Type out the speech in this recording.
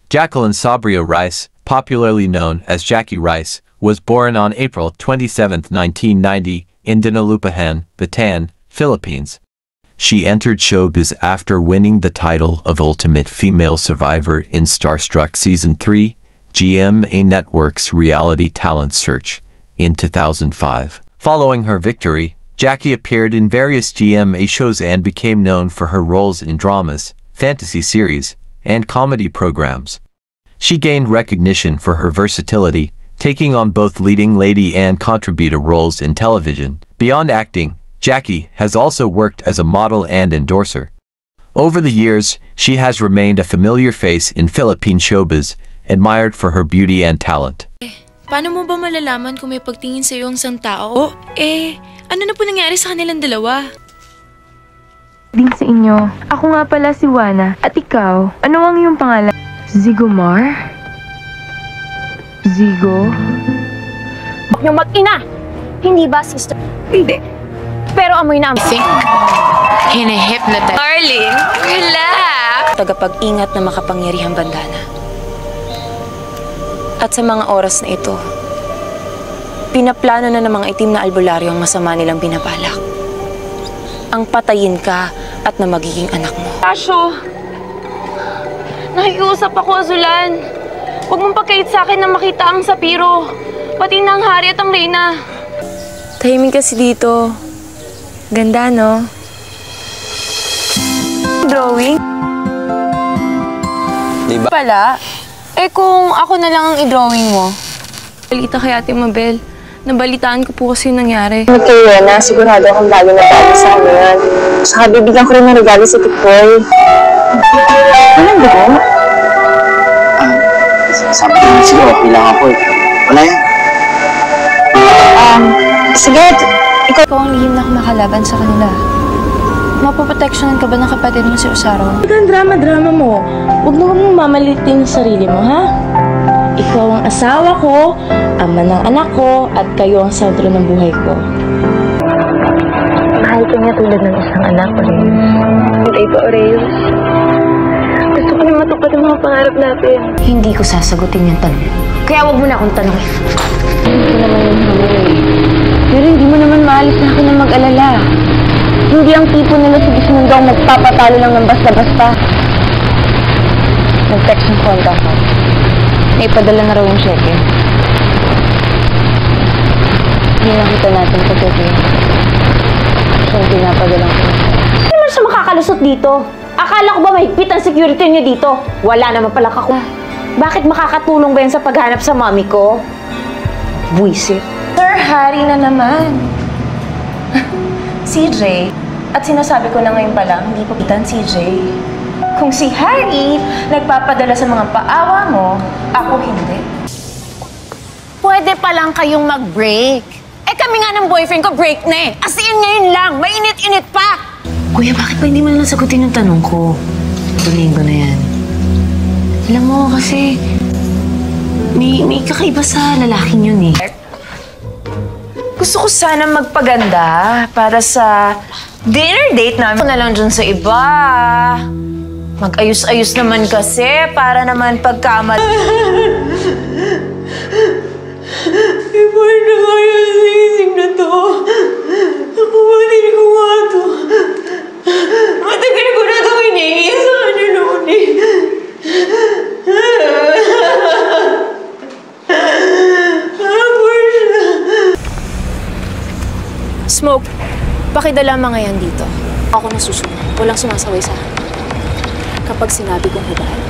Jacqueline Sabrio Rice, popularly known as Jackie Rice, was born on April 27, 1990, in Dinalupihan, Bataan, Philippines. She entered showbiz after winning the title of Ultimate Female Survivor in Starstruck Season 3, GMA Network's reality talent search, in 2005. Following her victory, Jackie appeared in various GMA shows and became known for her roles in dramas, fantasy series, and comedy programs. She gained recognition for her versatility, taking on both leading lady and contributor roles in television. Beyond acting, Jackie has also worked as a model and endorser. Over the years, she has remained a familiar face in Philippine showbiz, admired for her beauty and talent. Paano mo ba malalaman kung may pagtingin sa iyo ang isang tao? Ano na po nangyari sa kanilang dalawa? Din sa inyo. Ako nga pala si Wana. At ikaw, ano ang iyong pangalan? Zigomar? Zigo? Yung mag-ina! Hindi ba, sister? Hindi. Pero amoy na amoy. Hine-hypnotize. Darling, relax! Tagapag-ingat na makapangyarihang bandana. At sa mga oras na ito, pinaplano na ng mga itim na albularyo ang masama nilang binabalak. Ang patayin ka at na magiging anak mo. Tasyo! Nakikiusap ako, Azulan. Huwag mong pagkait sa akin na makita ang sapiro. Pati na ang hari at ang reyna. Tahimik kasi dito. Ganda, no? Drawing? Diba? Pala, kung ako na lang ang i-drawing mo. Balita kay Ate Mabel. Nabalitaan ko po kasi yung nangyari. Kay Rena, sigurado akong lagi na tayo sa kanya yan. Saka bibigyan ko rin ng regalo sa Tikboy. Ano ba? Sabi ko, sige, okay lang ako eh. Wala yan. Sige, Ikaw ang lihim na kumakalaban sa kanila. Mapoproteksyonan ka ba ng kapatid mo si Osaro? Huwag ang drama-drama mo. Huwag mong mamalitin yung sarili mo, ha? Ikaw ang asawa ko, ama ng anak ko, at kayo ang sentro ng buhay ko. mahal ka niya tulad ng isang anak, Oreos. Hindi ba, Oreos? Gusto ko na matupad ang mga pangarap natin. Hindi ko sasagutin yung tanong. Kaya wag mo na akong tanongin. Hindi ko naman yung hamon eh. Pero hindi mo naman maalis na ako ng mag-alala. Hindi ang tipo nila si Gismundo ang magpapatalo lang ng basta-basta. Nag-text yung contact ko. Naipadala na raw yung cheque. Hindi nakita natin sa cheque. So, pinapadala ko. Ano naman siya makakalusot dito? Akala ko ba mahigpit ang security niya dito? Wala naman pala Bakit makakatulong ba yan sa paghanap sa mami ko? Buisit. Sir, Harry na naman. CJ, at sinasabi ko na ngayon pa lang, hindi pagitan CJ. Kung si Harry nagpapadala sa mga paawa mo, ako hindi. Pwede pa lang kayong mag-break. Kami nga ng boyfriend ko, break na eh. As in, ngayon lang. Mainit-init pa. Kuya, bakit ba hindi mo nalang sagutin yung tanong ko? Tuloyin ko na yan. Alam mo, kasi may kakaiba sa lalaking yun eh. Gusto ko sana magpaganda para sa dinner date namin. Ako na lang dyan sa iba. Mag-ayos-ayos naman kasi para naman pagkamal. Ibar na kayo sa isip na to. Nakumatin ko nga to. Matagal ko na ito hinihingi sa kanya noon eh. Smoke, pakidala mga yan dito. Ako na susunod. Walang sumasaway sa akin. Kapag sinabi kong hubad,